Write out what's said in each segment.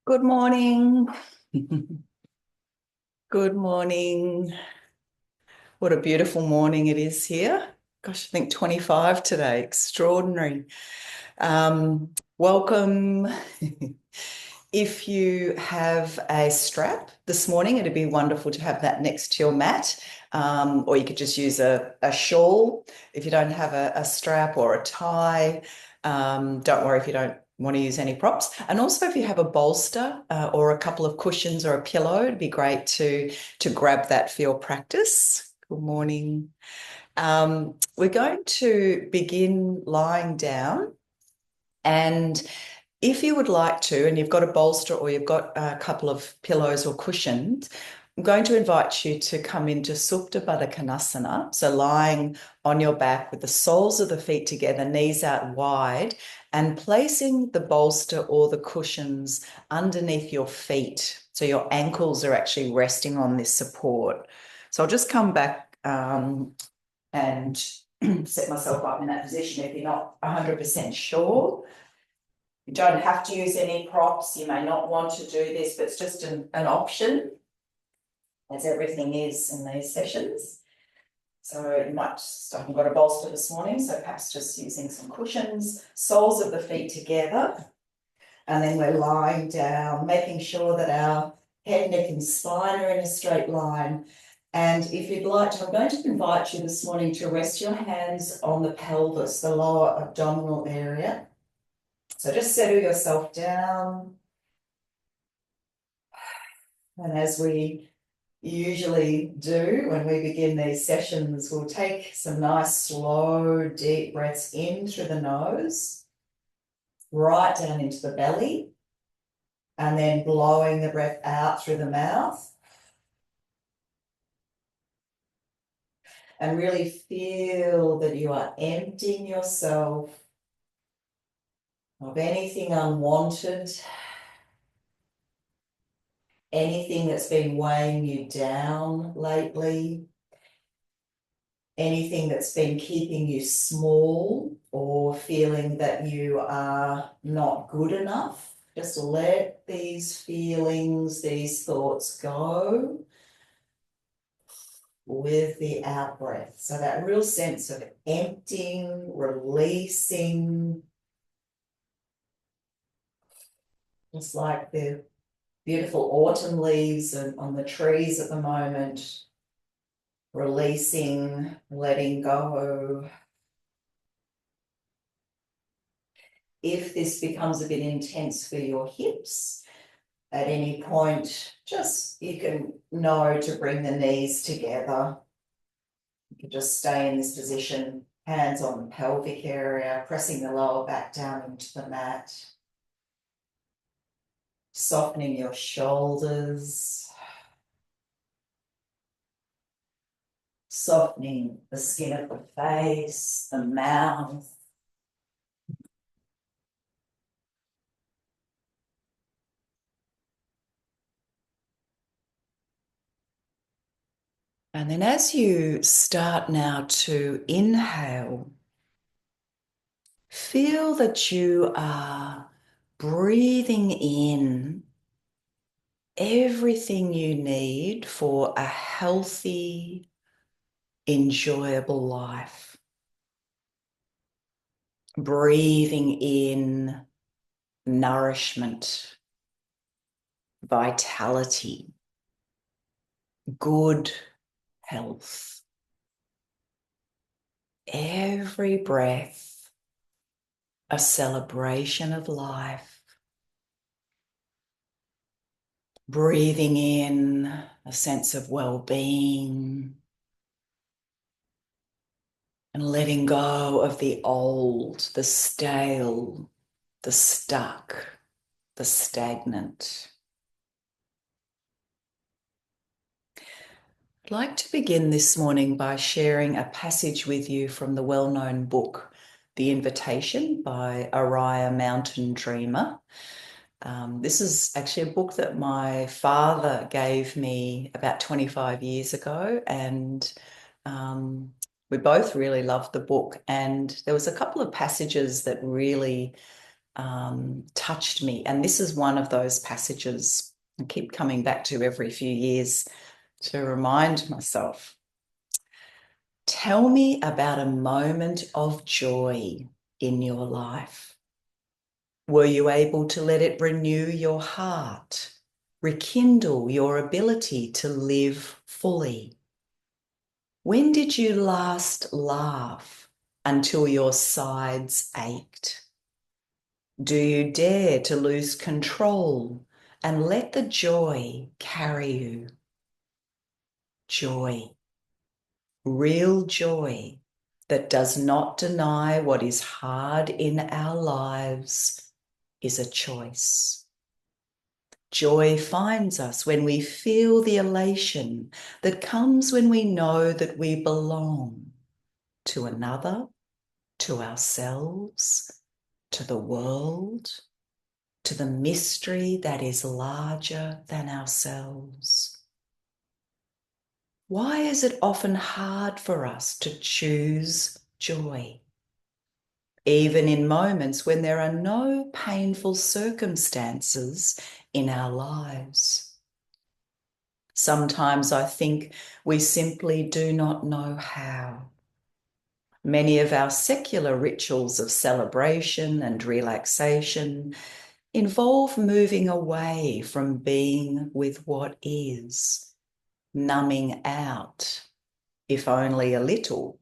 Good morning. Good morning. What a beautiful morning it is here. Gosh, I think 25 today. Extraordinary. Welcome. If you have a strap this morning, it'd be wonderful to have that next to your mat. Or you could just use a shawl if you don't have a strap or a tie. Don't worry if you don't want to use any props. And also if you have a bolster or a couple of cushions or a pillow, it'd be great to grab that for your practice. Good morning. We're going to begin lying down, and if you would like to, and you've got a bolster or you've got a couple of pillows or cushions, I'm going to invite you to come into Supta Baddha Konasana, so lying on your back with the soles of the feet together, knees out wide, and placing the bolster or the cushions underneath your feet. So your ankles are actually resting on this support. So I'll just come back and set myself up in that position if you're not 100% sure. You don't have to use any props. You may not want to do this, but it's just an option, as everything is in these sessions. So you might just, I haven't got a bolster this morning, so perhaps just using some cushions, soles of the feet together, and then we're lying down, making sure that our head, neck, and spine are in a straight line. And if you'd like to, I'm going to invite you this morning to rest your hands on the pelvis, the lower abdominal area. So just settle yourself down. And as we usually do when we begin these sessions, we'll take some nice, slow, deep breaths in through the nose, right down into the belly, and then blowing the breath out through the mouth. And really feel that you are emptying yourself of anything unwanted, anything that's been weighing you down lately, anything that's been keeping you small or feeling that you are not good enough. Just let these feelings, these thoughts go with the out breath. So that real sense of emptying, releasing, just like the beautiful autumn leaves on the trees at the moment, releasing, letting go. If this becomes a bit intense for your hips, at any point, just you can know to bring the knees together. You can just stay in this position, hands on the pelvic area, pressing the lower back down into the mat. Softening your shoulders. Softening the skin of the face, the mouth. And then as you start now to inhale, feel that you are breathing in everything you need for a healthy, enjoyable life. Breathing in nourishment, vitality, good health. Every breath, a celebration of life. Breathing in a sense of well-being and letting go of the old, the stale, the stuck, the stagnant. I'd like to begin this morning by sharing a passage with you from the well-known book, The Invitation by Araya Mountain Dreamer. This is actually a book that my father gave me about 25 years ago, and we both really loved the book. And there was a couple of passages that really touched me. And this is one of those passages I keep coming back to every few years to remind myself. Tell me about a moment of joy in your life. Were you able to let it renew your heart, rekindle your ability to live fully? When did you last laugh until your sides ached? Do you dare to lose control and let the joy carry you? Joy, real joy that does not deny what is hard in our lives is a choice. Joy finds us when we feel the elation that comes when we know that we belong to another, to ourselves, to the world, to the mystery that is larger than ourselves. Why is it often hard for us to choose joy? Even in moments when there are no painful circumstances in our lives. Sometimes I think we simply do not know how. Many of our secular rituals of celebration and relaxation involve moving away from being with what is, numbing out, if only a little,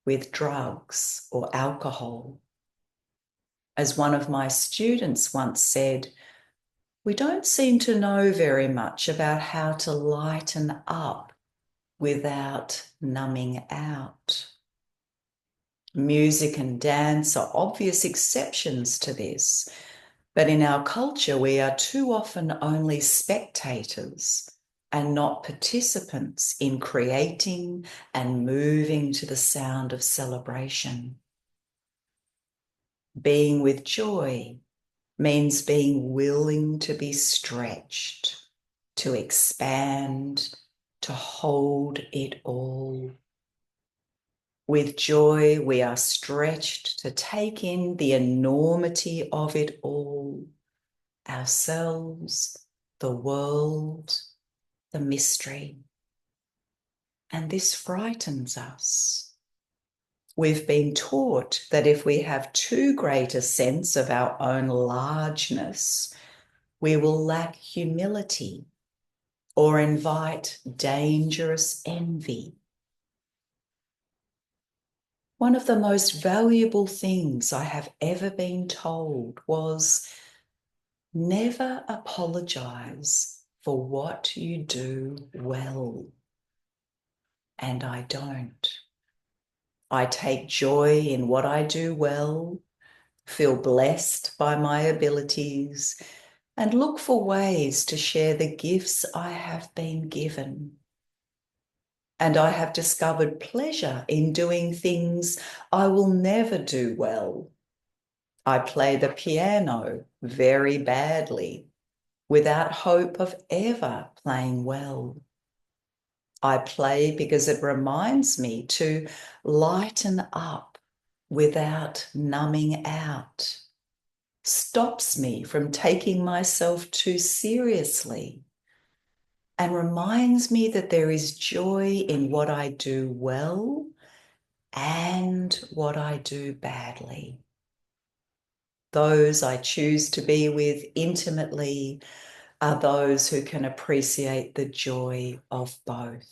with drugs or alcohol. As one of my students once said, we don't seem to know very much about how to lighten up without numbing out. Music and dance are obvious exceptions to this, but in our culture, we are too often only spectators and not participants in creating and moving to the sound of celebration. Being with joy means being willing to be stretched, to expand, to hold it all. With joy, we are stretched to take in the enormity of it all, ourselves, the world, the mystery. And this frightens us. We've been taught that if we have too great a sense of our own largeness, we will lack humility or invite dangerous envy. One of the most valuable things I have ever been told was never apologize for what you do well. And I don't. I take joy in what I do well, feel blessed by my abilities, and look for ways to share the gifts I have been given. And I have discovered pleasure in doing things I will never do well. I play the piano very badly, without hope of ever playing well. I play because it reminds me to lighten up without numbing out, stops me from taking myself too seriously, and reminds me that there is joy in what I do well and what I do badly. Those I choose to be with intimately are those who can appreciate the joy of both.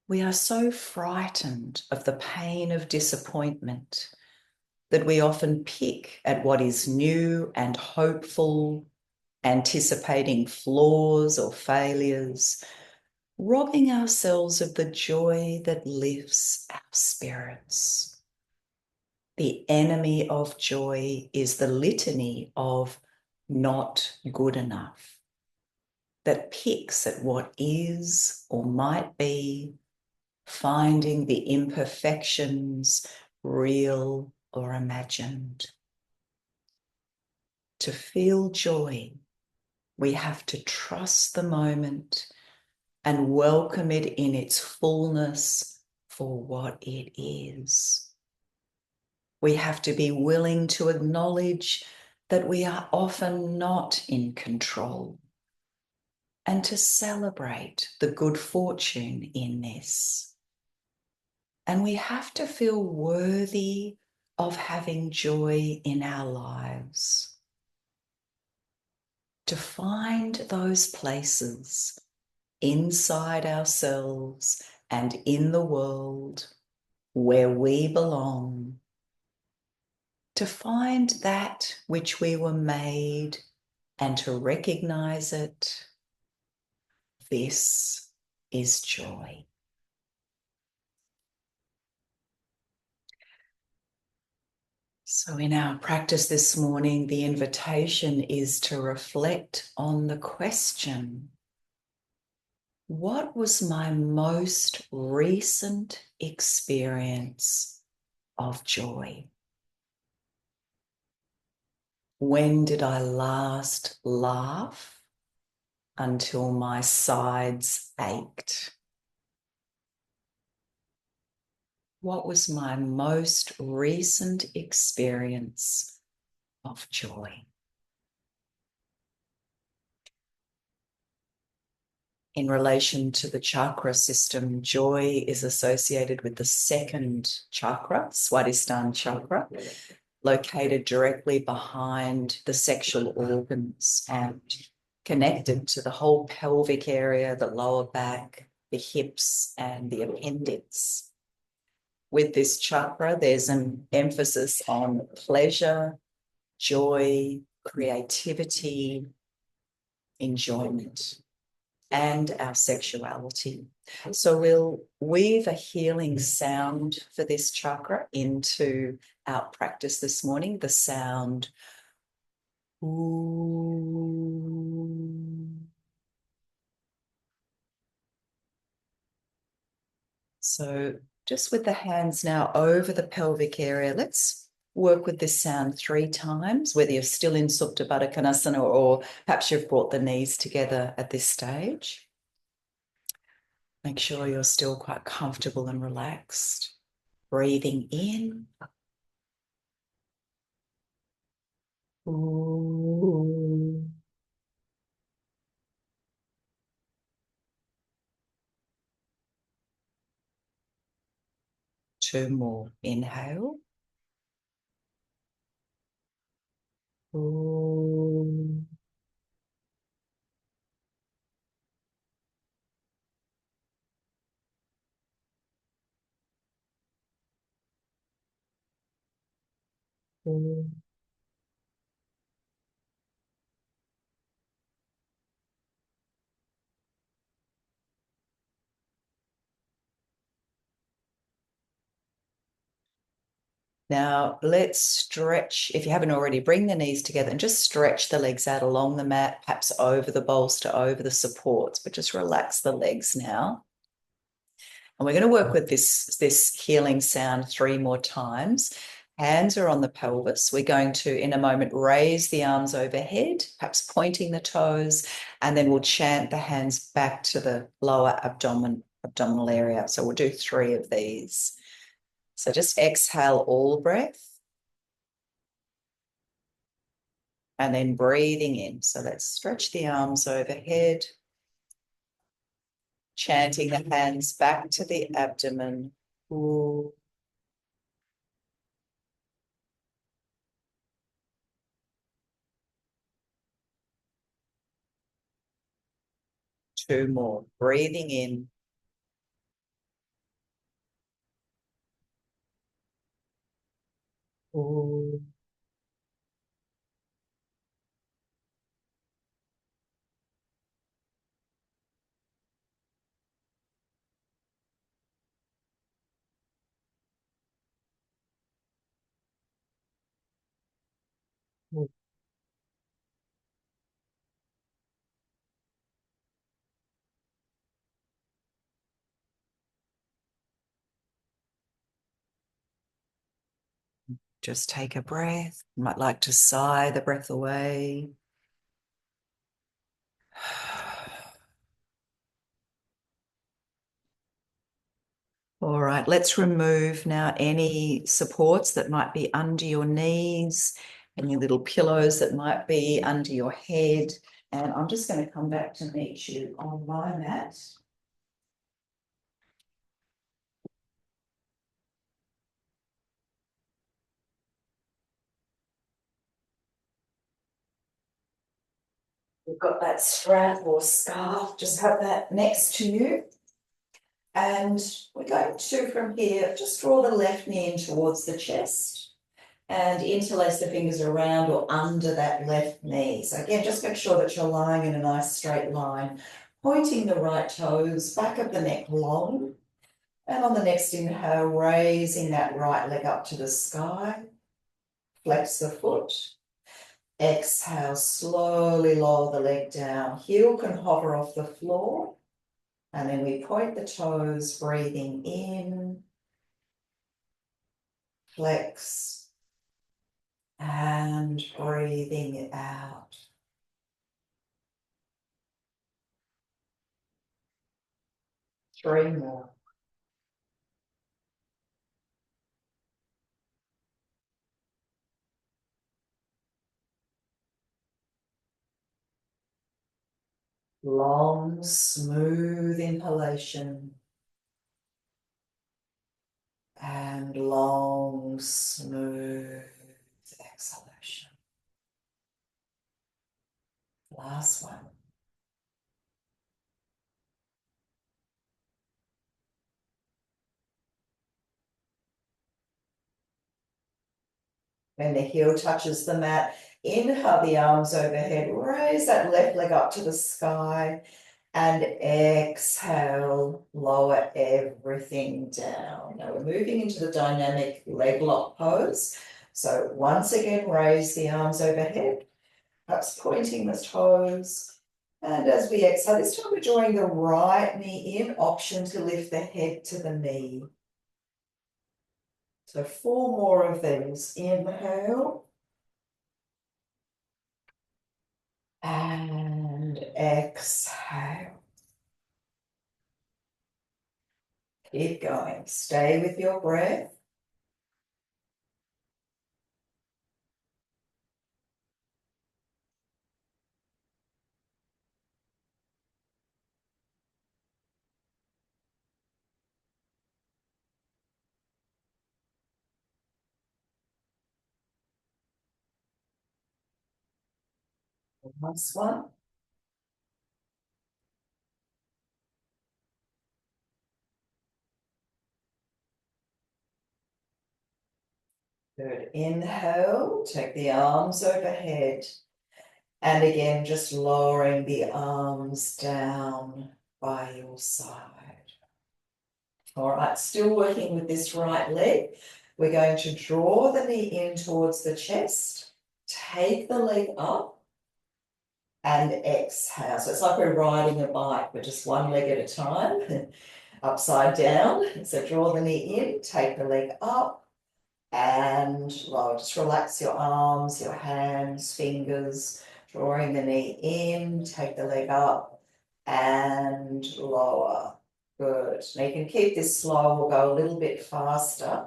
We are so frightened of the pain of disappointment that we often pick at what is new and hopeful, anticipating flaws or failures, robbing ourselves of the joy that lifts our spirits. The enemy of joy is the litany of not good enough that picks at what is or might be, finding the imperfections, real or imagined. To feel joy, we have to trust the moment and welcome it in its fullness for what it is. We have to be willing to acknowledge that we are often not in control and to celebrate the good fortune in this. And we have to feel worthy of having joy in our lives. To find those places inside ourselves and in the world where we belong. To find that which we were made and to recognize it. This is joy. So in our practice this morning, the invitation is to reflect on the question, what was my most recent experience of joy? When did I last laugh until my sides ached? What was my most recent experience of joy? In relation to the chakra system, joy is associated with the second chakra, Swadhisthana chakra, located directly behind the sexual organs and connected to the whole pelvic area, the lower back, the hips, and the appendix. With this chakra, there's an emphasis on pleasure, joy, creativity, enjoyment, and our sexuality. So we'll weave a healing sound for this chakra into our practice this morning, the sound ooh. So just with the hands now over the pelvic area, let's work with this sound 3 times, whether you're still in Supta Baddha Konasana or perhaps you've brought the knees together at this stage. Make sure you're still quite comfortable and relaxed. Breathing in. Ooh. 2 more. Inhale. Ooh. Ooh. Now let's stretch. If you haven't already, bring the knees together and just stretch the legs out along the mat, perhaps over the bolster, over the supports, but just relax the legs now. And we're going to work with this healing sound 3 more times. Hands are on the pelvis. We're going to, in a moment, raise the arms overhead, perhaps pointing the toes, and then we'll chant the hands back to the lower abdominal area. So we'll do 3 of these. So just exhale all breath. And then breathing in. So let's stretch the arms overhead, chanting the hands back to the abdomen. Ooh. 2 more. Breathing in. Ooh. Just take a breath. You might like to sigh the breath away. All right, let's remove now any supports that might be under your knees, any little pillows that might be under your head. And I'm just going to come back to meet you on my mat. You've got that strap or scarf, just have that next to you. And we're going to, from here, just draw the left knee in towards the chest and interlace the fingers around or under that left knee. So again, just make sure that you're lying in a nice straight line, pointing the right toes, back of the neck long. And on the next inhale, raising that right leg up to the sky, flex the foot. Exhale, slowly lower the leg down. Heel can hover off the floor. And then we point the toes, breathing in, flex, and breathing out. Three more. Long, smooth inhalation. And long, smooth exhalation. Last one. When the heel touches the mat, inhale the arms overhead, raise that left leg up to the sky, and exhale, lower everything down. Now we're moving into the dynamic leg lock pose. So once again, raise the arms overhead, perhaps pointing the toes. And as we exhale, this time we're drawing the right knee in, option to lift the head to the knee. So 4 more of these. Inhale. And exhale. Keep going. Stay with your breath. Last one. Good. Inhale, take the arms overhead. And again, just lowering the arms down by your side. All right, still working with this right leg. We're going to draw the knee in towards the chest, take the leg up, and exhale. So it's like we're riding a bike, but just one leg at a time, upside down. So draw the knee in, take the leg up, and lower. Just relax your arms, your hands, fingers, drawing the knee in, take the leg up, and lower. Good. Now you can keep this slow or go a little bit faster.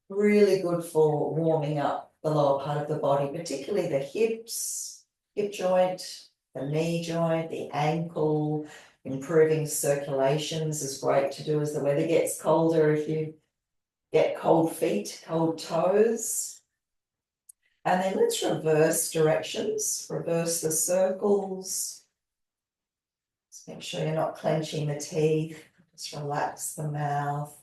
Really good for warming up the lower part of the body, particularly the hips, hip joint, the knee joint, the ankle. Improving circulations is great to do as the weather gets colder. If you get cold feet, cold toes. And then let's reverse directions, reverse the circles. Just make sure you're not clenching the teeth. Just relax the mouth,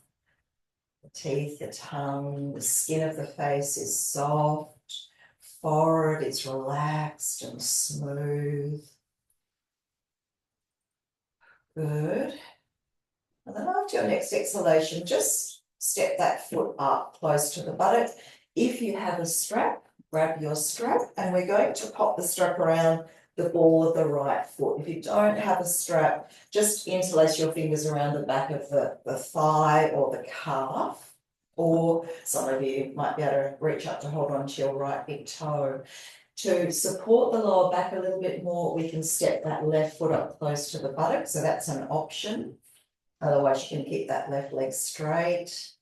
the teeth, the tongue, the skin of the face is soft, forehead is relaxed and smooth. Good. And then after your next exhalation, just step that foot up close to the buttock. If you have a strap, grab your strap, and we're going to pop the strap around the ball of the right foot. If you don't have a strap, just interlace your fingers around the back of the thigh or the calf, or some of you might be able to reach up to hold on to your right big toe. To support the lower back a little bit more, we can step that left foot up close to the buttock, so that's an option. Otherwise, you can keep that left leg straight.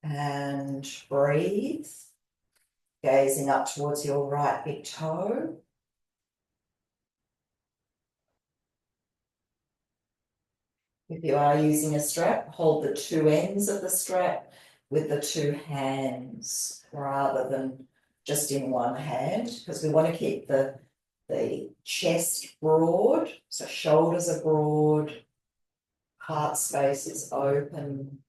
And breathe, gazing up towards your right big toe. If you are using a strap, hold the two ends of the strap with the two hands rather than just in one hand, because we want to keep the chest broad, so shoulders are broad, heart space is open.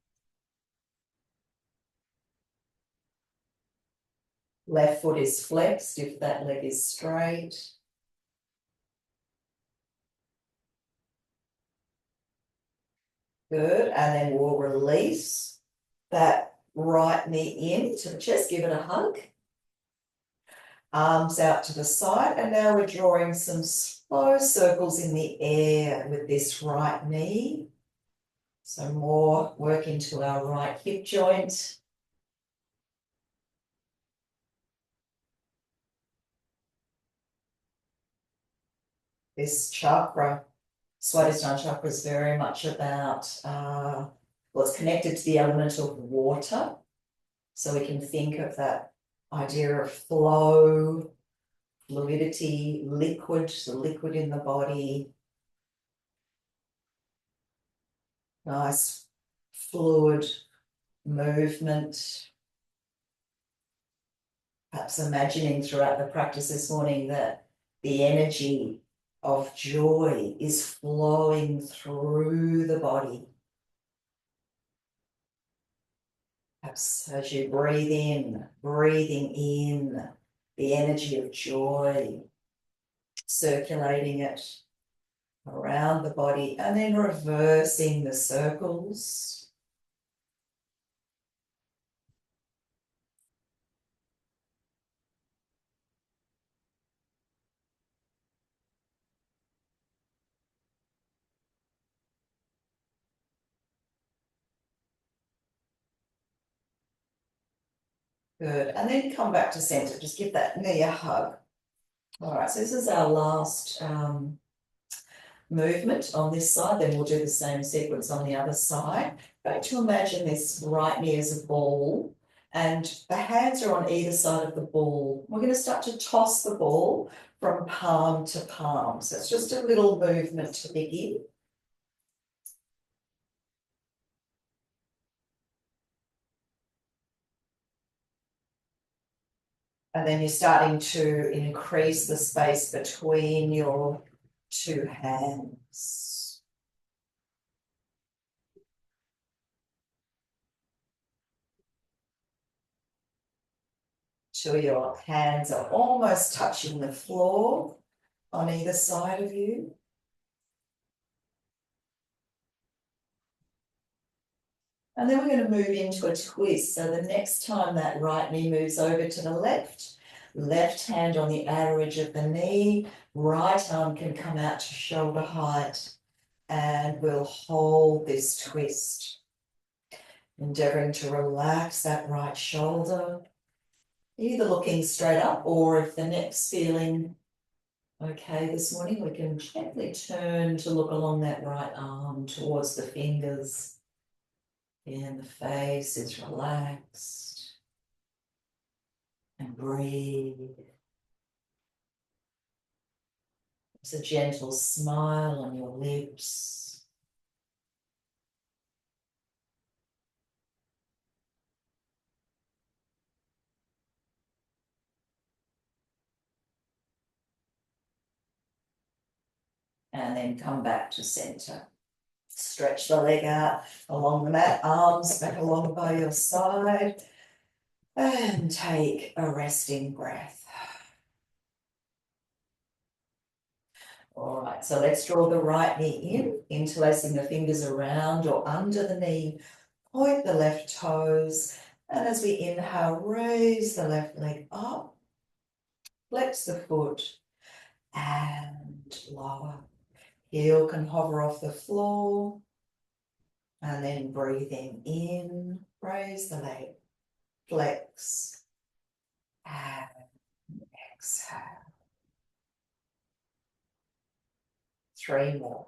Left foot is flexed if that leg is straight. Good, and then we'll release that right knee in to the chest, give it a hug. Arms out to the side, and now we're drawing some slow circles in the air with this right knee. So more work into our right hip joint. This chakra, Swadhisthana chakra, is very much about, well, it's connected to the element of water. So we can think of that idea of flow, fluidity, liquid, the liquid in the body. Nice fluid movement. Perhaps imagining throughout the practice this morning that the energy of joy is flowing through the body. Perhaps as you breathe in, breathing in the energy of joy, circulating it around the body, and then reversing the circles. Good, and then come back to center, just give that knee a hug. All right, so this is our last movement on this side, then we'll do the same sequence on the other side. But to imagine this right knee as a ball, and the hands are on either side of the ball. We're going to start to toss the ball from palm to palm. So it's just a little movement to begin. And then you're starting to increase the space between your two hands. Till your hands are almost touching the floor on either side of you. And then we're going to move into a twist. So the next time that right knee moves over to the left, left hand on the outer edge of the knee, right arm can come out to shoulder height, and we'll hold this twist. Endeavoring to relax that right shoulder, either looking straight up, or if the neck's feeling okay this morning, we can gently turn to look along that right arm towards the fingers. And the face is relaxed. And breathe. There's a gentle smile on your lips. And then come back to center. Stretch the leg out along the mat, arms back along by your side. And take a resting breath. All right, so let's draw the right knee in, interlacing the fingers around or under the knee. Point the left toes. And as we inhale, raise the left leg up. Flex the foot and lower. Heel can hover off the floor. And then breathing in, raise the leg, flex, and exhale. 3 more.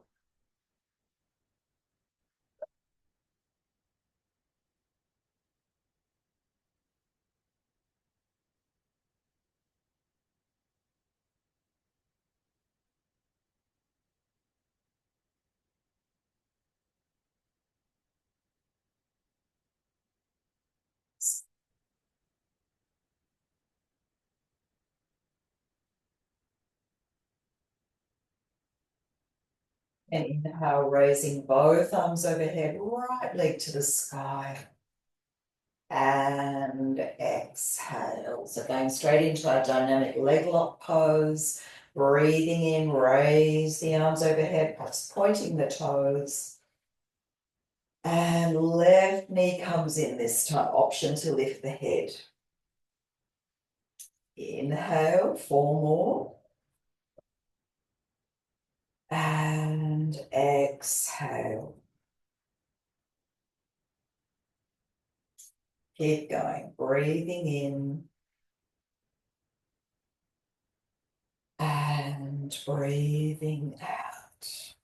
And inhale, raising both arms overhead, right leg to the sky. And exhale. So going straight into our dynamic leg lock pose. Breathing in, raise the arms overhead, perhaps pointing the toes. And left knee comes in this time, option to lift the head. Inhale, 4 more. And exhale. Keep going, breathing in. And breathing out.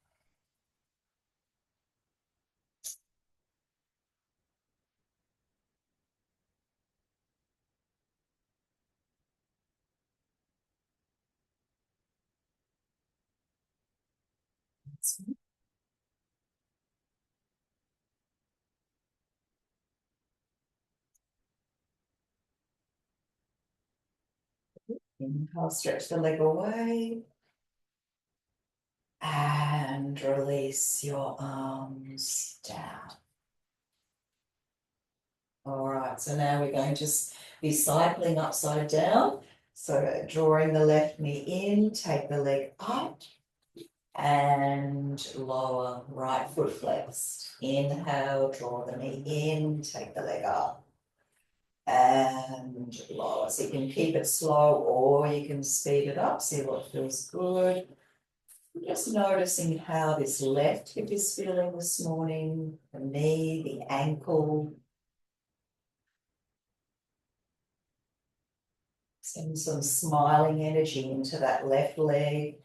Inhale, stretch the leg away. And release your arms down. All right, so now we're going to be cycling upside down. So drawing the left knee in, take the leg up and lower, right foot flexed. Inhale, draw the knee in, take the leg up and lower. So you can keep it slow or you can speed it up, see what feels good. Just noticing how this left hip is feeling this morning, the knee, the ankle. Send some smiling energy into that left leg,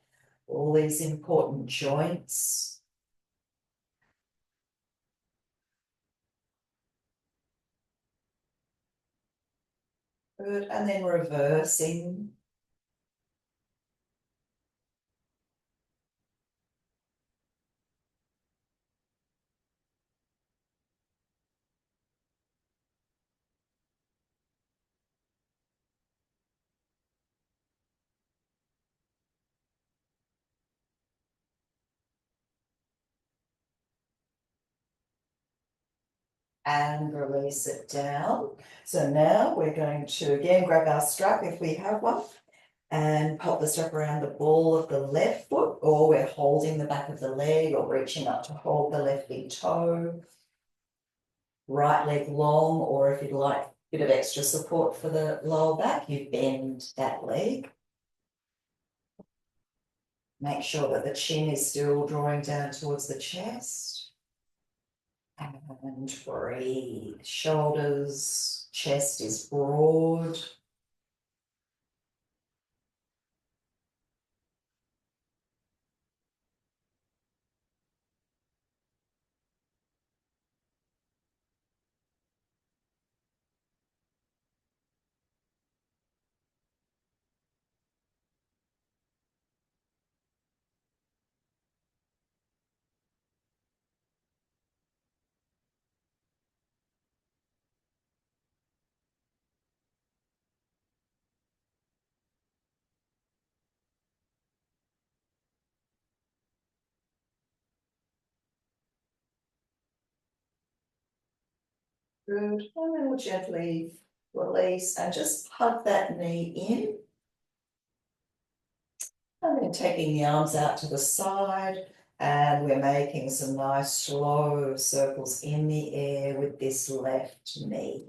all these important joints. Good, and then reversing. And release it down. So now we're going to again grab our strap if we have one and pop the strap around the ball of the left foot, or we're holding the back of the leg or reaching up to hold the left big toe. Right leg long, or if you'd like a bit of extra support for the lower back, you bend that leg. Make sure that the chin is still drawing down towards the chest. And breathe. Shoulders, chest is broad. Good. And then we'll gently release and just hug that knee in. And then taking the arms out to the side, and we're making some nice slow circles in the air with this left knee.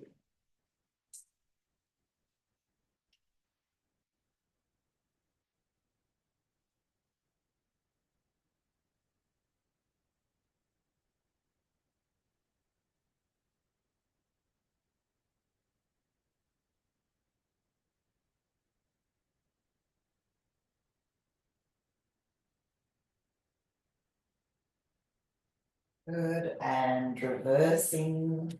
Good, and reversing.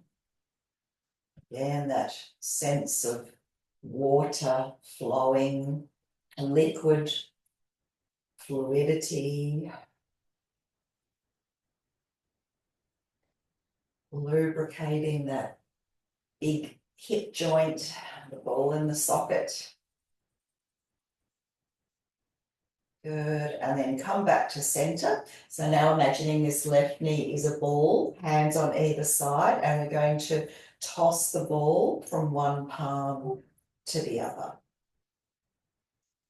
Again, that sense of water flowing, liquid fluidity, lubricating that big hip joint, the ball in the socket. Good, and then come back to center. So now imagining this left knee is a ball, hands on either side, and we're going to toss the ball from one palm to the other.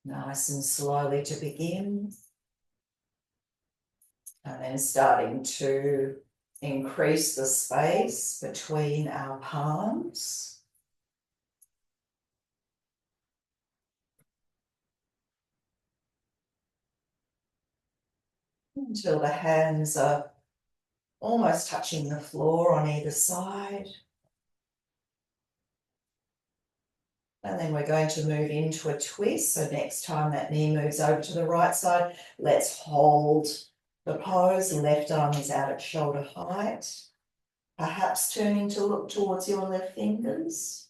Nice and slowly to begin. And then starting to increase the space between our palms. Until the hands are almost touching the floor on either side. And then we're going to move into a twist. So next time that knee moves over to the right side, let's hold the pose. The left arm is out at shoulder height. Perhaps turning to look towards your left fingers.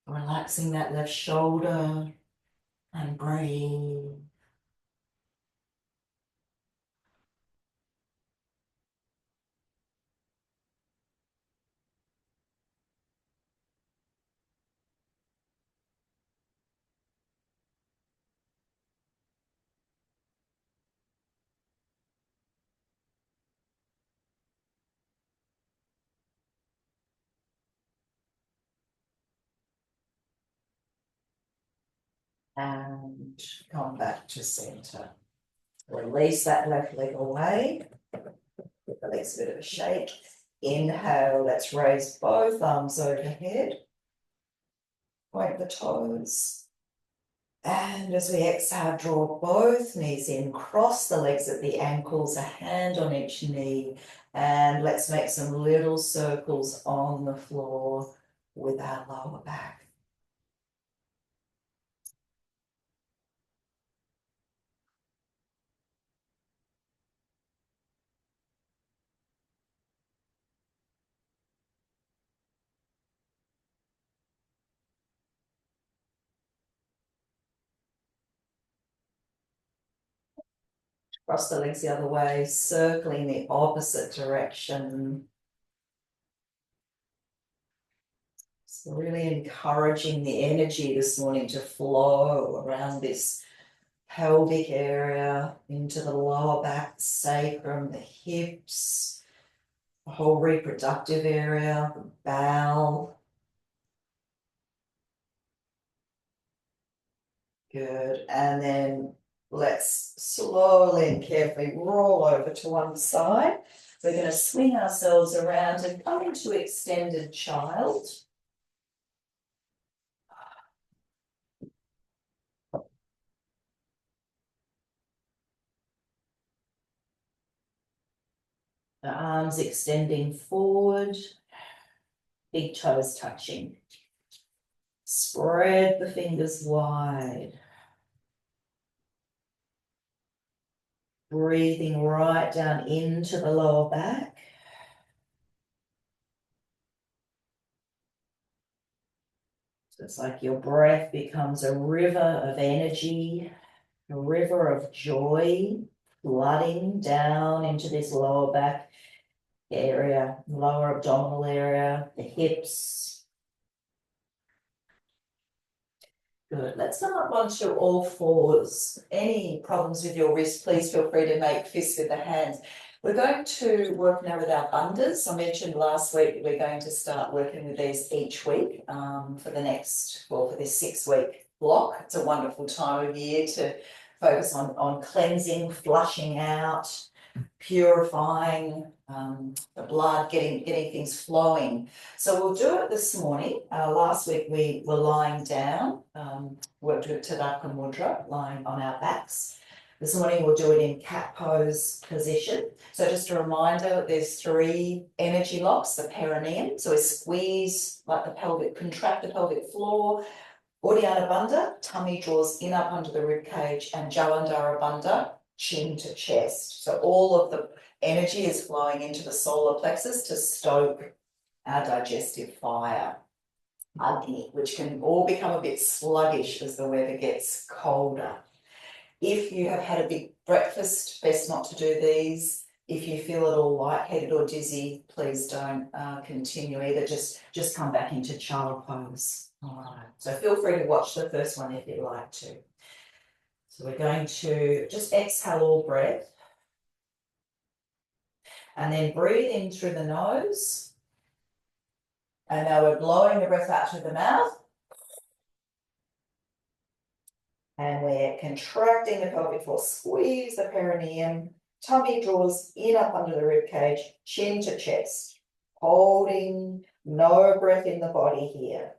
Relaxing that left shoulder and breathe. And come back to center. Release that left leg away. Give the legs a bit of a shake. Inhale, let's raise both arms overhead. Point the toes. And as we exhale, draw both knees in, cross the legs at the ankles, a hand on each knee, and let's make some little circles on the floor with our lower back. Cross the legs the other way, circling the opposite direction. So really encouraging the energy this morning to flow around this pelvic area into the lower back, sacrum, the hips, the whole reproductive area, the bowel. Good. And then let's slowly and carefully roll over to one side. We're going to swing ourselves around and come into extended child. The arms extending forward, big toes touching. Spread the fingers wide. Breathing right down into the lower back. So it's like your breath becomes a river of energy, a river of joy, flooding down into this lower back area, lower abdominal area, the hips. Good. Let's come up onto all fours. Any problems with your wrist, please feel free to make fists with the hands. We're going to work now with our bandhas. I mentioned last week that we're going to start working with these each week for the next, well, for this 6-week block. It's a wonderful time of year to focus on cleansing, flushing out, purifying the blood, getting things flowing. So we'll do it this morning. Last week we were lying down, worked with Tadaka Mudra, lying on our backs. This morning we'll do it in cat pose position. So just a reminder, there's 3 energy locks, the perineum. So we squeeze like the pelvic, contract the pelvic floor. Uddiyana Bandha, tummy draws in up under the rib cage, and Jalandhara Bandha, chin to chest. So all of the energy is flowing into the solar plexus to stoke our digestive fire, Agni, which can all become a bit sluggish as the weather gets colder. If you have had a big breakfast, best not to do these. If you feel at all lightheaded or dizzy, please don't continue either. Just come back into child pose. All right. So feel free to watch the first one if you'd like to. So we're going to just exhale all breath and then breathe in through the nose. And now we're blowing the breath out through the mouth. And we're contracting the pelvic floor, squeeze the perineum, tummy draws in up under the rib cage, chin to chest, holding no breath in the body here.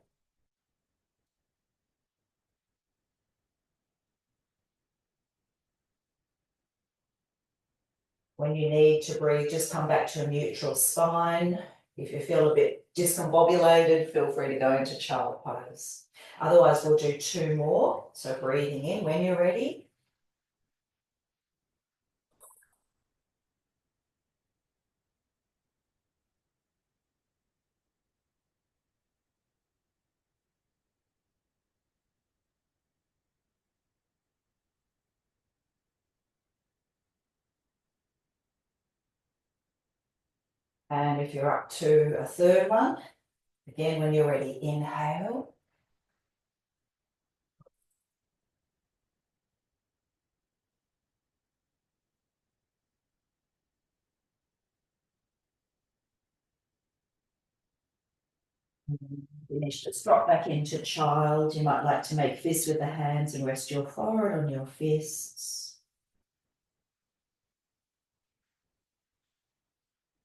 When you need to breathe, just come back to a neutral spine. If you feel a bit discombobulated, feel free to go into child pose. Otherwise, we'll do 2 more. So breathing in when you're ready. And if you're up to a 3rd one, again, when you're ready, inhale. Finish, just drop back into child. You might like to make fists with the hands and rest your forehead on your fists.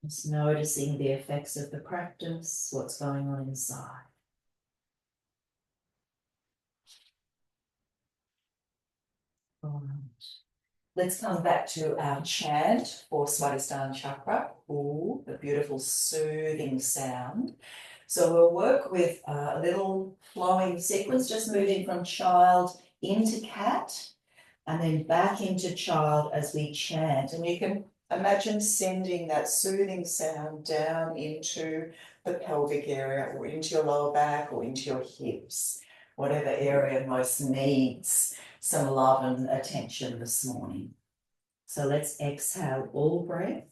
Just noticing the effects of the practice, what's going on inside. All right. Let's come back to our chant for Swadhisthana Chakra. Ooh, the beautiful soothing sound. So we'll work with a little flowing sequence, just moving from child into cat and then back into child as we chant. And you can imagine sending that soothing sound down into the pelvic area or into your lower back or into your hips, whatever area most needs some love and attention this morning. So let's exhale all breath.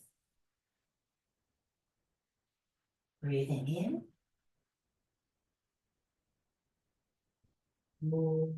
Breathing in. More.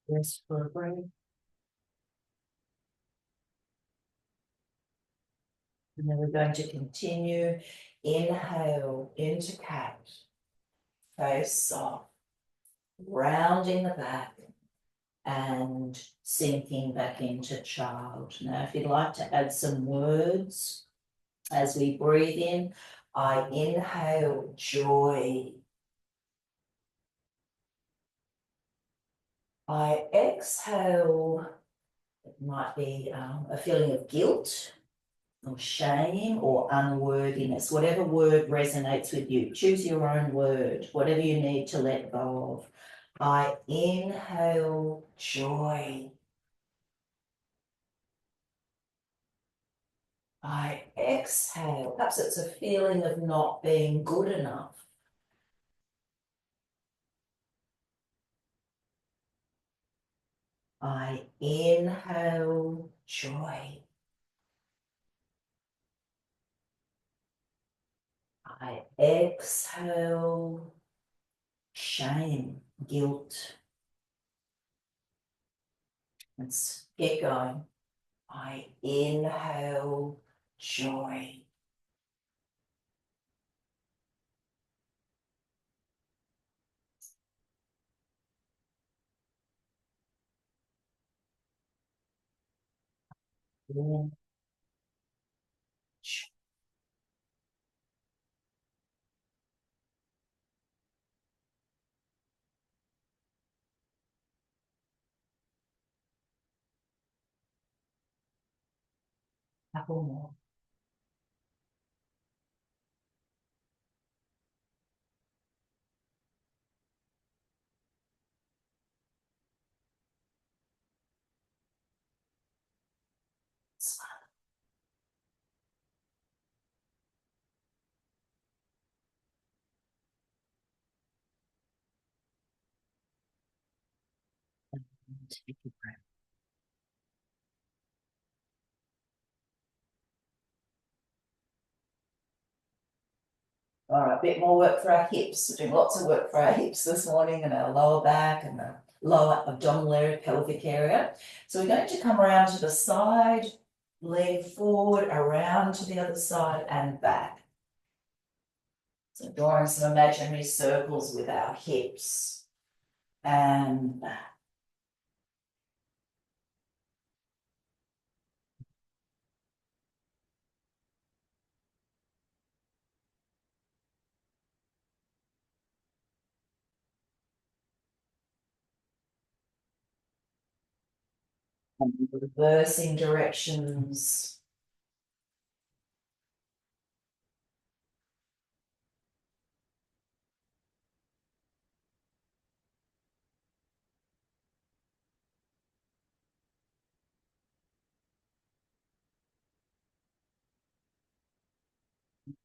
Rest for a breath. And then we're going to continue. Inhale into cat. Face soft. Rounding the back and sinking back into child. Now, if you'd like to add some words as we breathe in, I inhale joy. I exhale, it might be a feeling of guilt or shame or unworthiness, whatever word resonates with you. Choose your own word, whatever you need to let go of. I inhale joy. I exhale. Perhaps it's a feeling of not being good enough. I inhale joy. I exhale shame, guilt. Let's get going. I inhale joy. Inhale joy. Couple more. Take a breath. All right, a bit more work for our hips. We're doing lots of work for our hips this morning and our lower back and the lower abdominal area, pelvic area. So we're going to come around to the side, leg forward, around to the other side and back. So drawing some imaginary circles with our hips and back. And reversing directions.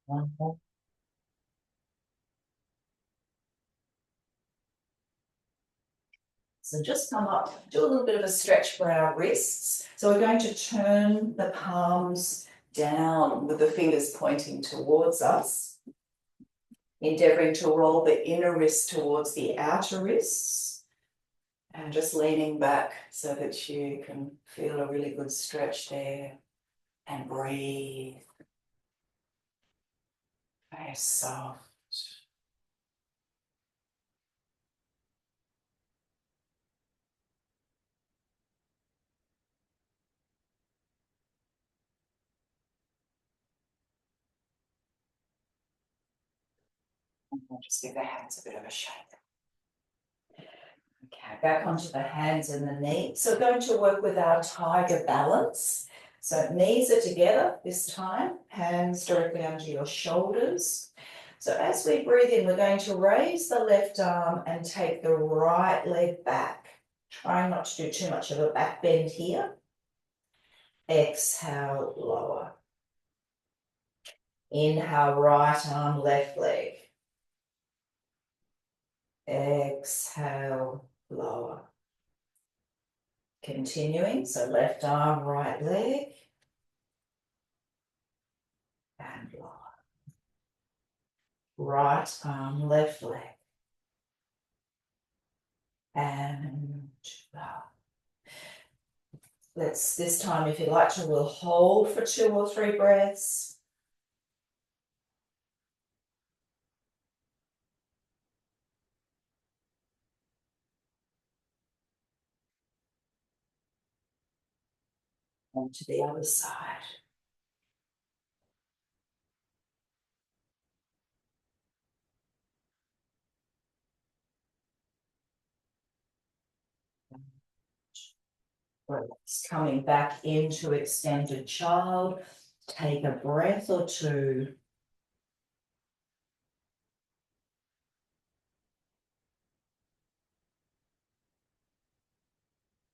One more. So just come up, do a little bit of a stretch for our wrists. So we're going to turn the palms down with the fingers pointing towards us, endeavoring to roll the inner wrist towards the outer wrists and just leaning back so that you can feel a really good stretch there and breathe. Very soft. And we'll just give the hands a bit of a shake. Okay, back onto the hands and the knees. So we're going to work with our tiger balance. So knees are together this time, hands directly under your shoulders. So as we breathe in, we're going to raise the left arm and take the right leg back. Trying not to do too much of a back bend here. Exhale, lower. Inhale, right arm, left leg. Exhale, lower. Continuing, so left arm, right leg. And lower. Right arm, left leg. And lower. Let's, this time, if you like to, we'll hold for 2 or 3 breaths. And to the other side. Breaths coming back into extended child. Take a breath or 2.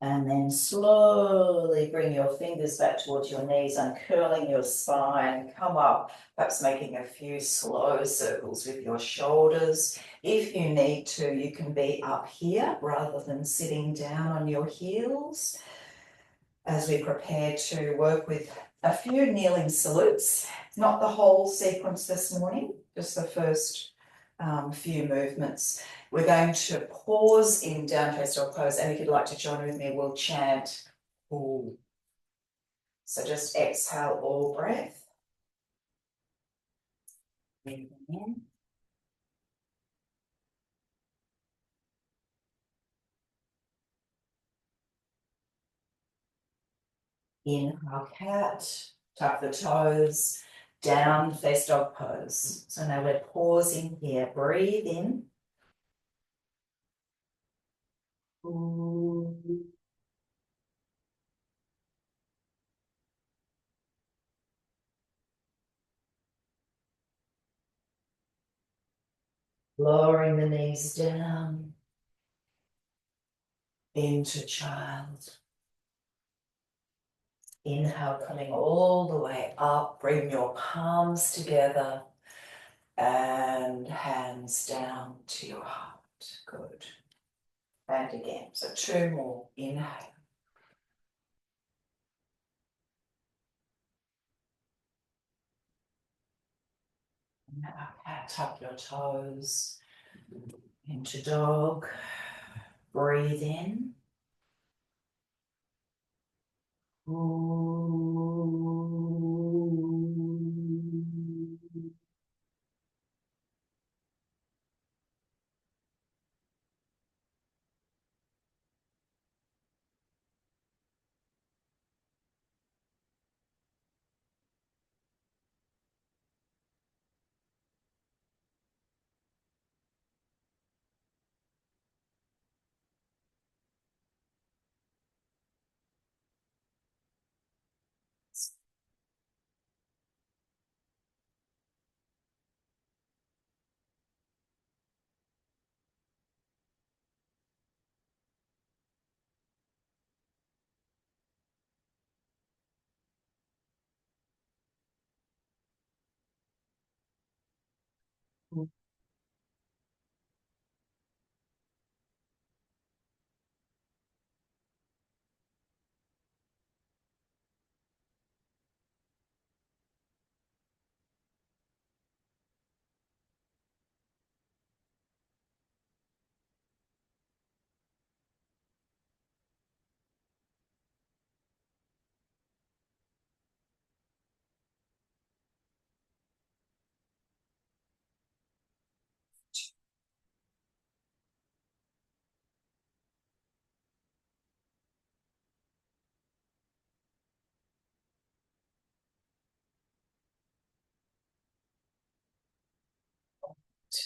And then slowly bring your fingers back towards your knees, uncurling your spine, come up, perhaps making a few slow circles with your shoulders. If you need to, you can be up here rather than sitting down on your heels as we prepare to work with a few kneeling salutes. Not the whole sequence this morning, just the first few movements. We're going to pause in down face dog pose, and if you'd like to join with me, we'll chant Ooh. So just exhale all breath. Breathing in. Inhale cat, tuck the toes, down face dog pose. So now we're pausing here. Breathe in. Ooh. Lowering the knees down into child. Inhale, coming all the way up. Bring your palms together and hands down to your heart. Good. And again, so 2 more. Inhale. Now tuck your toes into dog. Breathe in.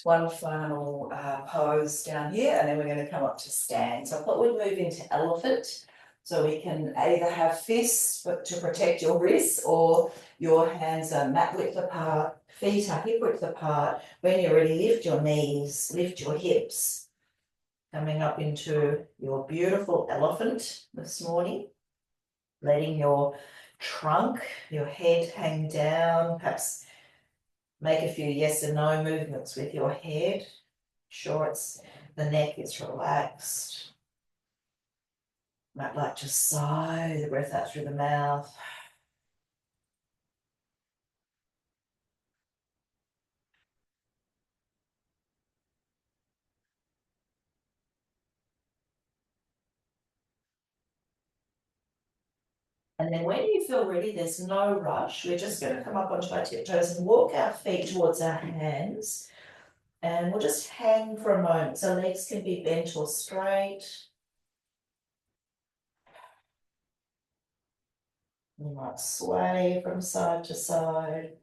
One final pose down here, and then we're going to come up to stand. So I thought we'd move into elephant. So we can either have fists to protect your wrists, or your hands are mat width apart, feet are hip width apart. When you're ready, lift your knees, lift your hips. Coming up into your beautiful elephant this morning. Letting your trunk, your head hang down, perhaps make a few yes and no movements with your head. Sure, the neck is relaxed. Might like to sigh the breath out through the mouth. And then when you feel ready, there's no rush. We're just going to come up onto our tiptoes and walk our feet towards our hands. And we'll just hang for a moment. So legs can be bent or straight. You might sway from side to side.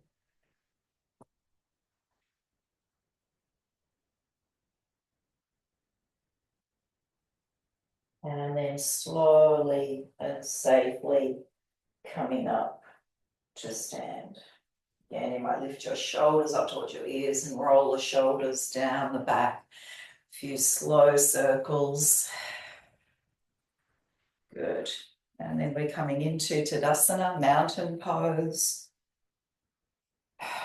And then slowly and safely coming up to stand. Again, you might lift your shoulders up towards your ears and roll the shoulders down the back. A few slow circles. Good. And then we're coming into Tadasana, mountain pose.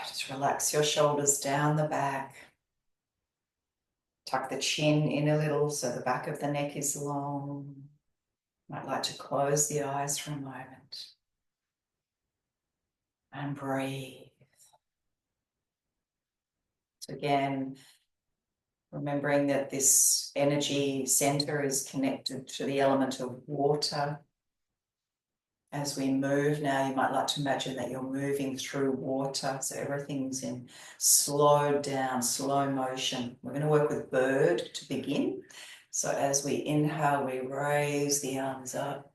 Just relax your shoulders down the back. Tuck the chin in a little so the back of the neck is long. Might like to close the eyes for a moment. And breathe. So again, remembering that this energy center is connected to the element of water. As we move now, you might like to imagine that you're moving through water. So everything's in slowed down, slow motion. We're going to work with bird to begin. So as we inhale, we raise the arms up.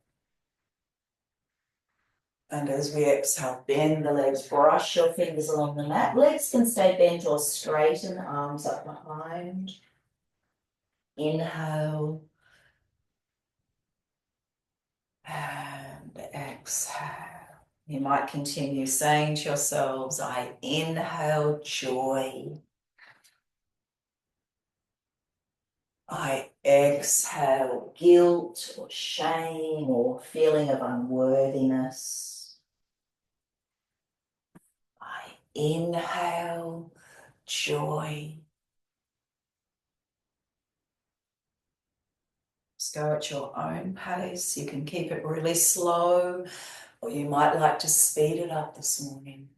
And as we exhale, bend the legs, brush your fingers along the mat. Legs can stay bent or straighten, arms up behind. Inhale. And exhale. You might continue saying to yourselves, I inhale joy. I exhale guilt or shame or feeling of unworthiness. I inhale joy. Just go at your own pace. You can keep it really slow, or you might like to speed it up this morning.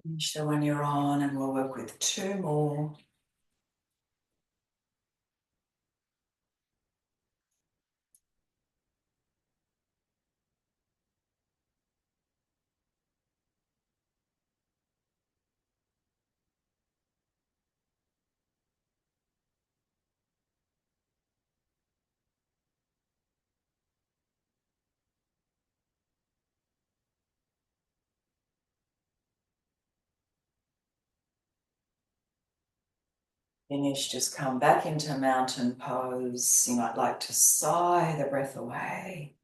Finish the one you're on, and we'll work with two more. Finish, just come back into mountain pose. You might like to sigh the breath away.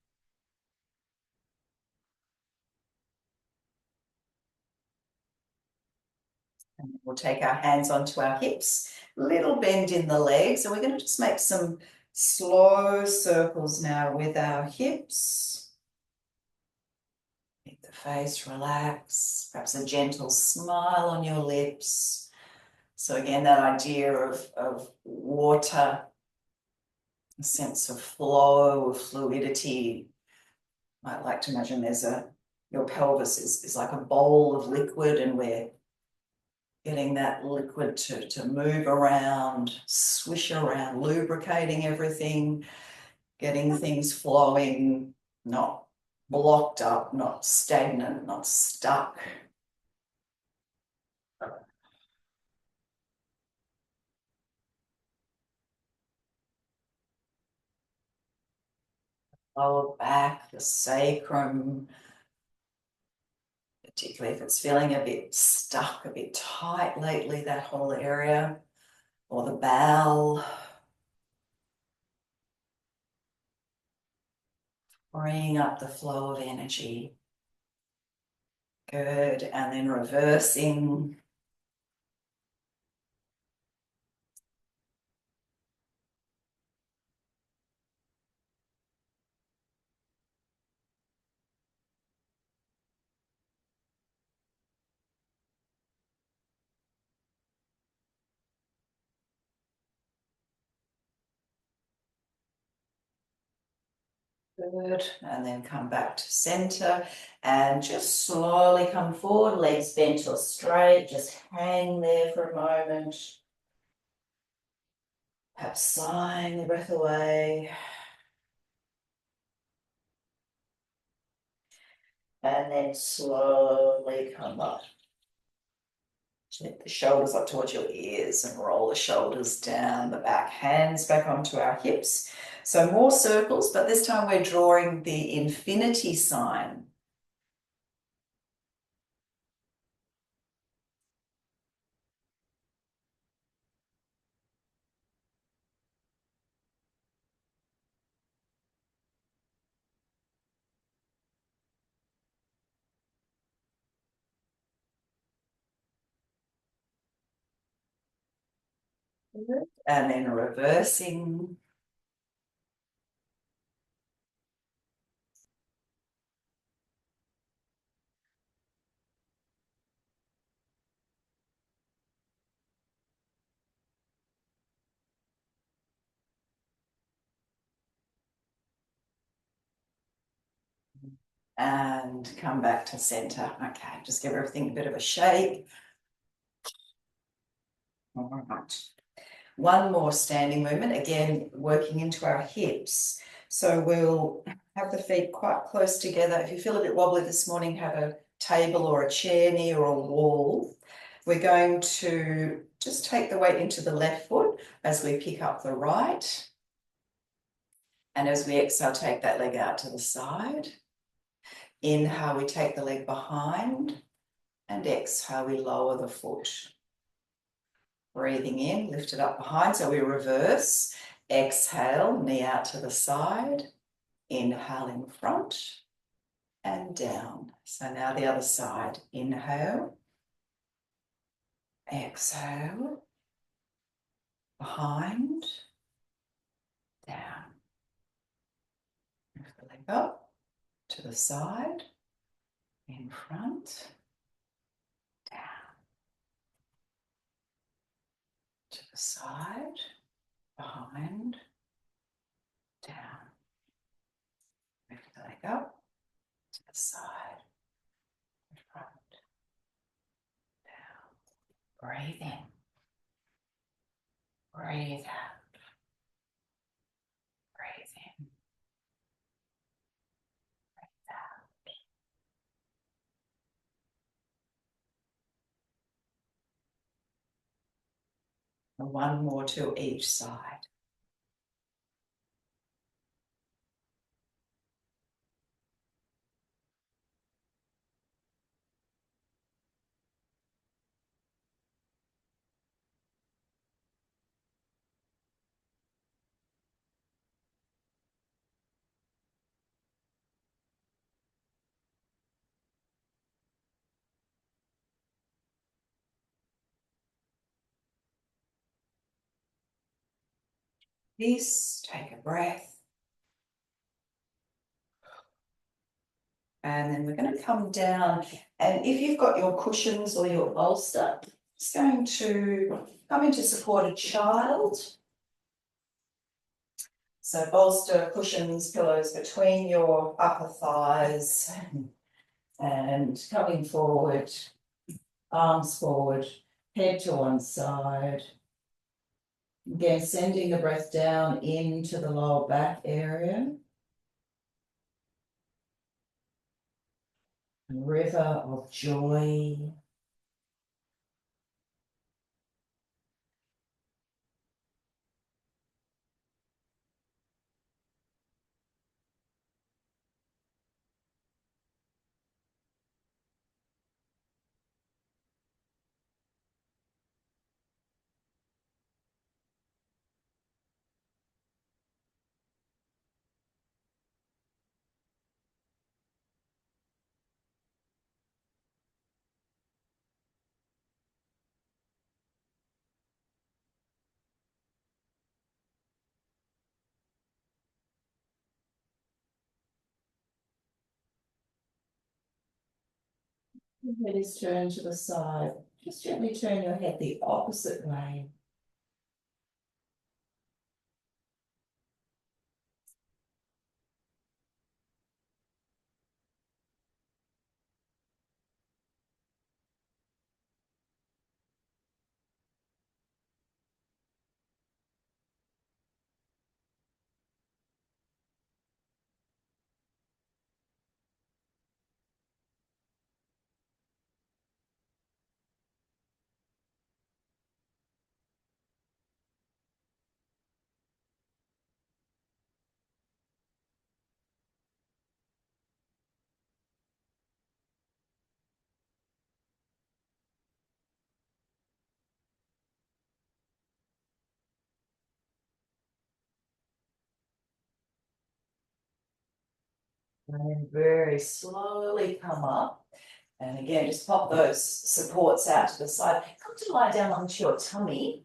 And we'll take our hands onto our hips, little bend in the legs, and we're going to just make some slow circles now with our hips. Make the face relax, perhaps a gentle smile on your lips. So again, that idea of water, a sense of flow, of fluidity. I like to imagine your pelvis is like a bowl of liquid, and we're getting that liquid to move around, swish around, lubricating everything, getting things flowing, not blocked up, not stagnant, not stuck. Lower back, the sacrum, particularly if it's feeling a bit stuck, a bit tight lately, that whole area, or the bowel. Bringing up the flow of energy. Good, and then reversing. Good, and then come back to center and just slowly come forward, legs bent or straight, just hang there for a moment. Perhaps sighing the breath away. And then slowly come up. Lift the shoulders up towards your ears and roll the shoulders down the back, hands back onto our hips. So more circles, but this time we're drawing the infinity sign. And then reversing. And come back to center. Okay, just give everything a bit of a shake. All right. One more standing movement, again, working into our hips. So we'll have the feet quite close together. If you feel a bit wobbly this morning, have a table or a chair near or a wall. We're going to just take the weight into the left foot as we pick up the right. And as we exhale, take that leg out to the side. Inhale, we take the leg behind. And exhale, we lower the foot. Breathing in, lift it up behind, so we reverse. Exhale, knee out to the side. Inhale in front and down. So now the other side. Inhale. Exhale. Behind. Down. Lift the leg up to the side. In front. Down. To the side. Behind. Down. Lift the leg up to the side. In front. Down. Breathe in. Breathe out. Breathe in. Breathe out. And one more to each side. This, take a breath. And then we're going to come down. And if you've got your cushions or your bolster, it's going to come into supported child. So bolster, cushions, pillows between your upper thighs and coming forward, arms forward, head to one side. Again, sending the breath down into the lower back area. River of joy. Your head is turned to the side. Just gently turn your head the opposite way. And then very slowly come up. And again, just pop those supports out to the side. Come to lie down onto your tummy.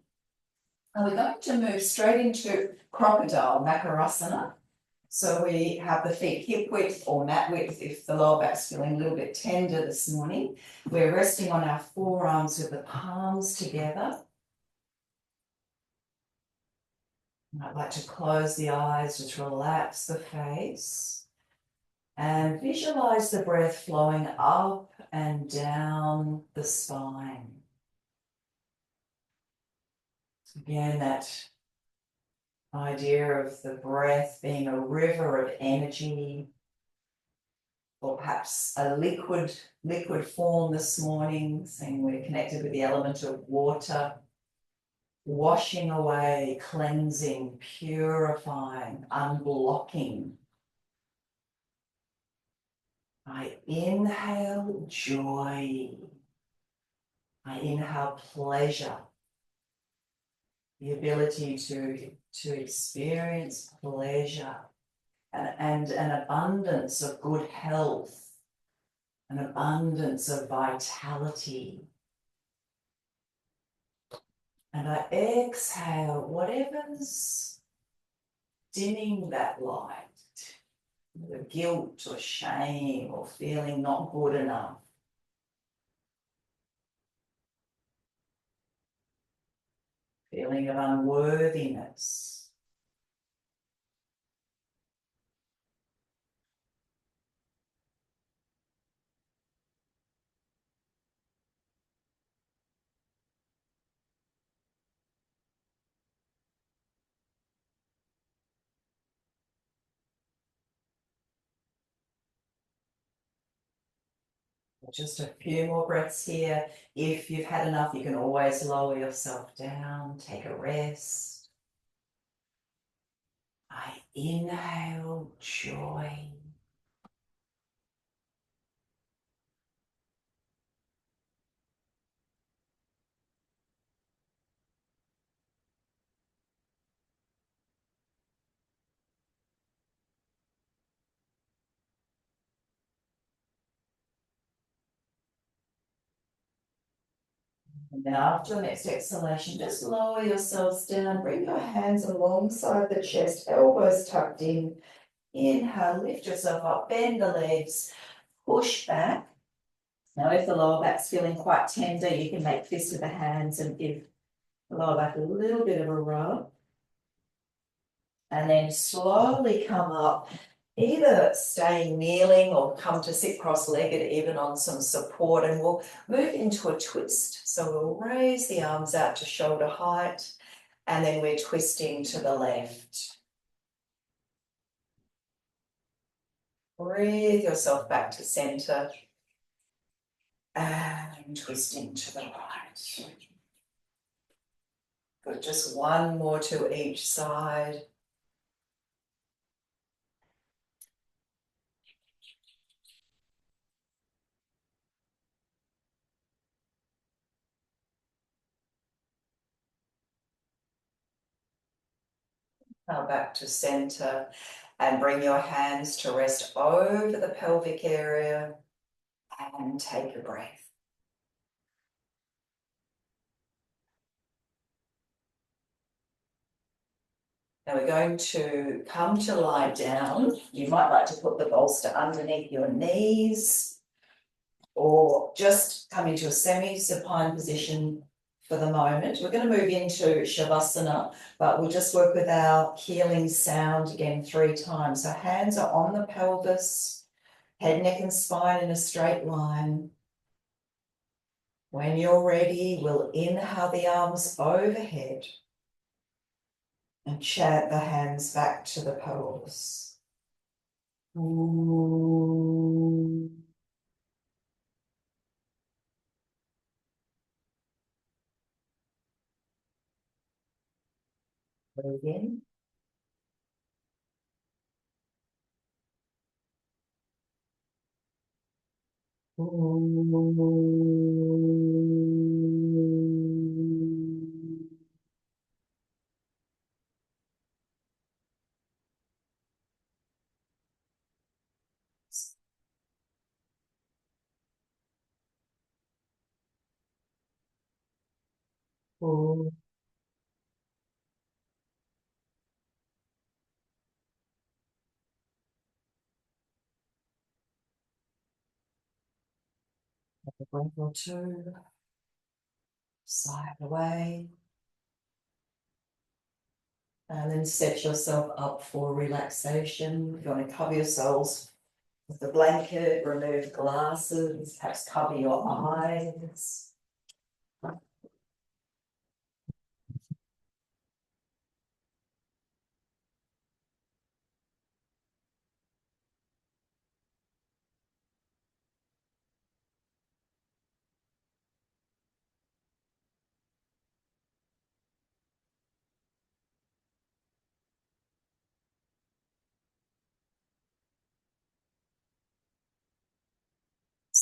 And we're going to move straight into crocodile, Makarasana. So we have the feet hip width or mat width if the lower back's feeling a little bit tender this morning. We're resting on our forearms with the palms together. I'd like to close the eyes, just relax the face. And visualize the breath flowing up and down the spine. Again, that idea of the breath being a river of energy, or perhaps a liquid form this morning, saying we're connected with the element of water, washing away, cleansing, purifying, unblocking. I inhale joy. I inhale pleasure, the ability to experience pleasure and an abundance of good health, an abundance of vitality. And I exhale whatever's dimming that light, the guilt or shame or feeling not good enough. Feeling of unworthiness. Just a few more breaths here. If you've had enough, you can always lower yourself down, take a rest. I inhale joy. And then after the next exhalation, just lower yourselves down. Bring your hands alongside the chest, elbows tucked in. Inhale, lift yourself up, bend the legs, push back. Now, if the lower back's feeling quite tender, you can make fists with the hands and give the lower back a little bit of a rub. And then slowly come up, either stay kneeling or come to sit cross-legged even on some support, and we'll move into a twist. So we'll raise the arms out to shoulder height, and then we're twisting to the left. Breathe yourself back to center and twisting to the right. Good, just one more to each side. Now back to center and bring your hands to rest over the pelvic area and take a breath. Now we're going to come to lie down. You might like to put the bolster underneath your knees or just come into a semi-supine position for the moment. We're going to move into Shavasana, but we'll just work with our healing sound again 3 times. So hands are on the pelvis, head, neck and spine in a straight line. When you're ready, we'll inhale the arms overhead and chant the hands back to the pelvis. Ooh. Breathe in. Ooh. A breath or two. Sigh away. And then set yourself up for relaxation. If you want to cover yourselves with the blanket, remove glasses, perhaps cover your eyes.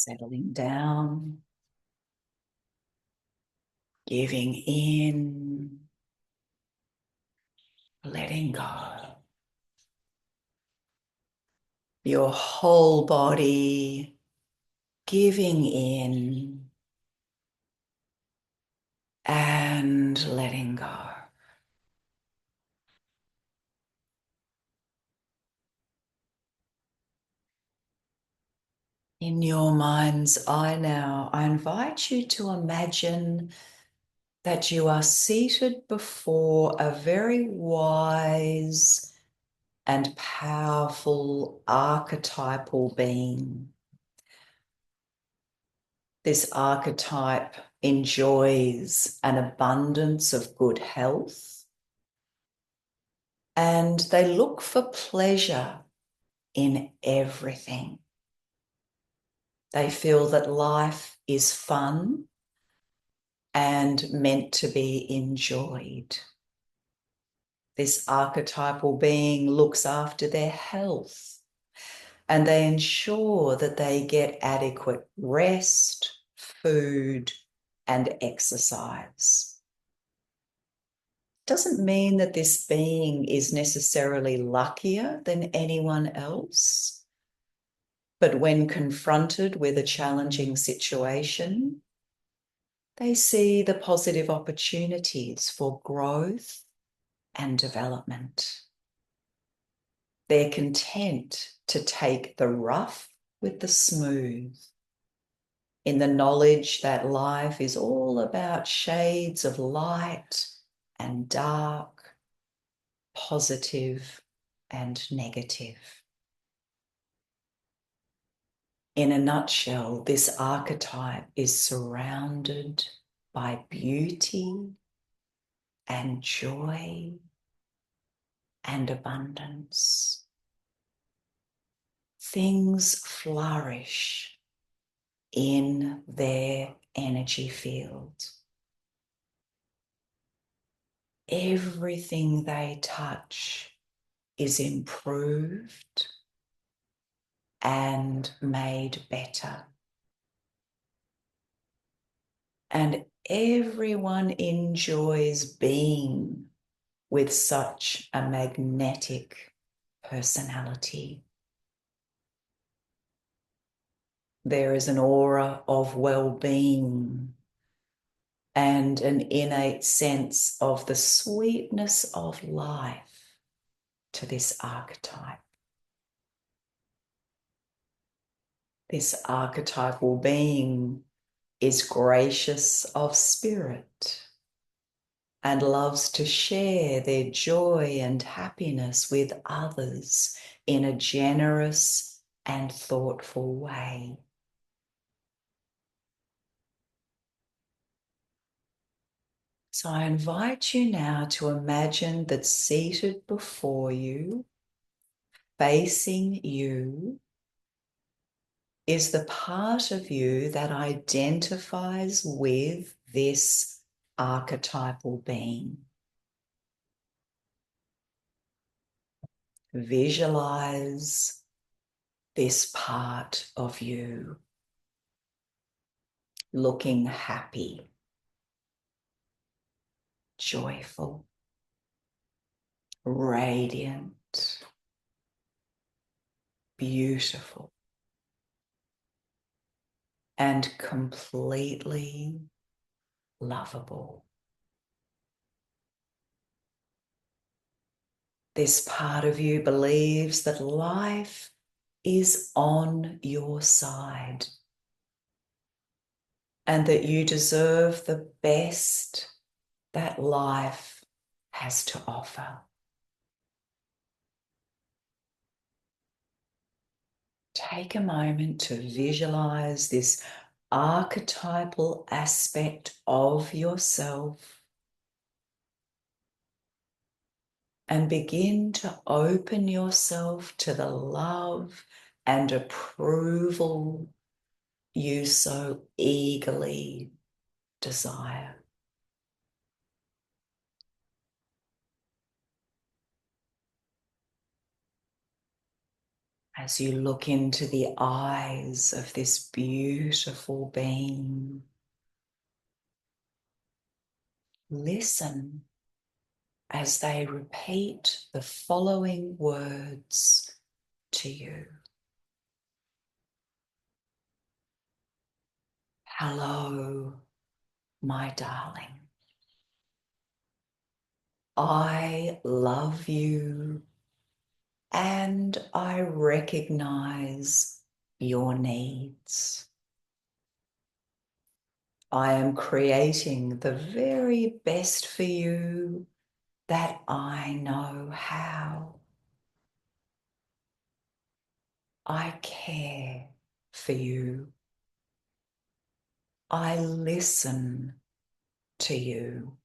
Settling down, giving in, letting go. Your whole body giving in and letting go. In your mind's eye now, I invite you to imagine that you are seated before a very wise and powerful archetypal being. This archetype enjoys an abundance of good health, and they look for pleasure in everything. They feel that life is fun and meant to be enjoyed. This archetypal being looks after their health, and they ensure that they get adequate rest, food, and exercise. Doesn't mean that this being is necessarily luckier than anyone else, but when confronted with a challenging situation, they see the positive opportunities for growth and development. They're content to take the rough with the smooth, in the knowledge that life is all about shades of light and dark, positive and negative. In a nutshell, this archetype is surrounded by beauty and joy and abundance. Things flourish in their energy field. Everything they touch is improved and made better. And everyone enjoys being with such a magnetic personality. There is an aura of well-being and an innate sense of the sweetness of life to this archetype. This archetypal being is gracious of spirit and loves to share their joy and happiness with others in a generous and thoughtful way. So I invite you now to imagine that seated before you, facing you, is the part of you that identifies with this archetypal being. Visualize this part of you looking happy, joyful, radiant, beautiful, and completely lovable. This part of you believes that life is on your side and that you deserve the best that life has to offer. Take a moment to visualize this archetypal aspect of yourself and begin to open yourself to the love and approval you so eagerly desire. As you look into the eyes of this beautiful being, listen as they repeat the following words to you. Hello, my darling. I love you and I recognize your needs. I am creating the very best for you that I know how. I care for you. I listen to you.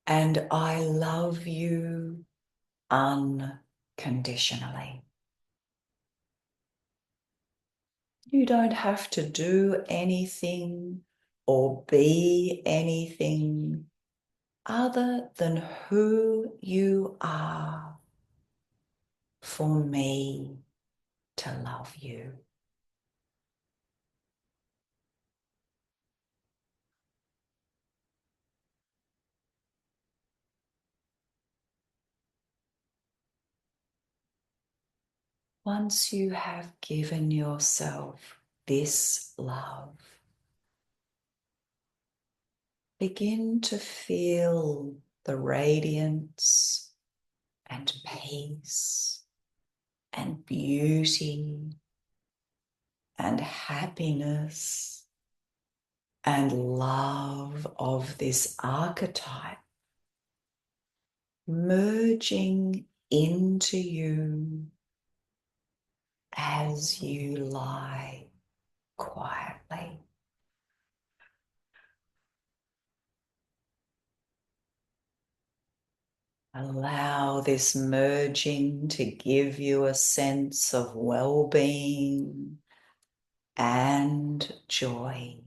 And I love you unconditionally. You don't have to do anything or be anything other than who you are for me to love you. Once you have given yourself this love, begin to feel the radiance and peace and beauty and happiness and love of this archetype merging into you as you lie quietly. Allow this merging to give you a sense of well-being and joy.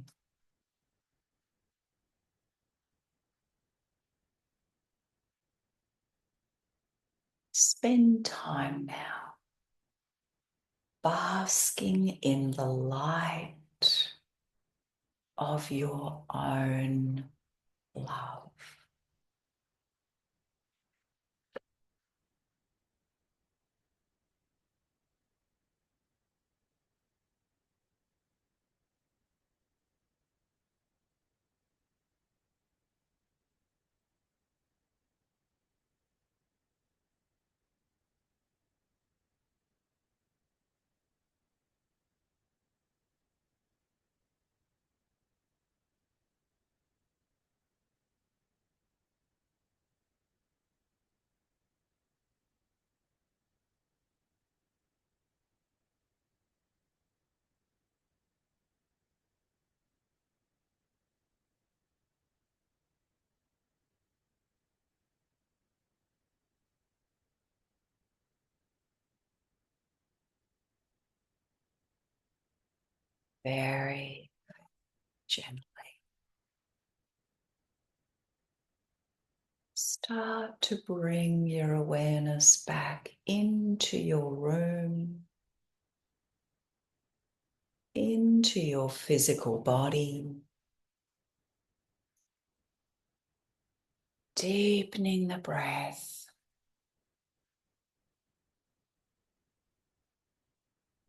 Spend time now basking in the light of your own love. Very gently. Start to bring your awareness back into your room, into your physical body, deepening the breath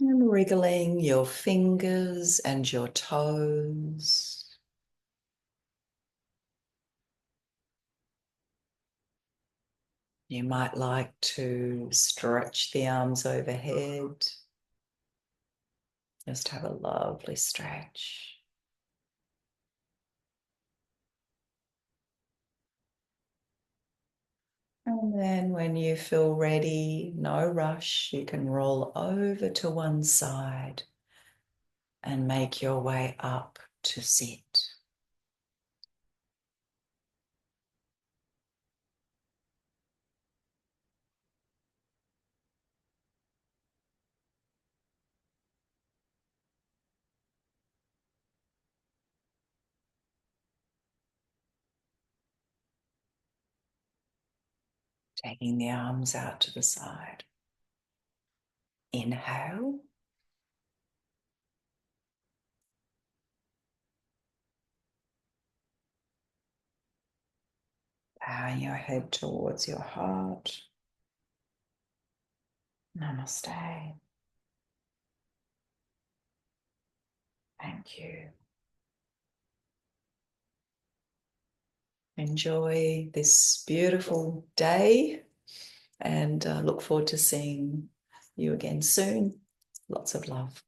and wriggling your fingers and your toes. You might like to stretch the arms overhead. Just have a lovely stretch. And then when you feel ready, no rush, you can roll over to one side and make your way up to sit. Taking the arms out to the side. Inhale. Bow your head towards your heart. Namaste. Thank you. Enjoy this beautiful day and look forward to seeing you again soon. Lots of love.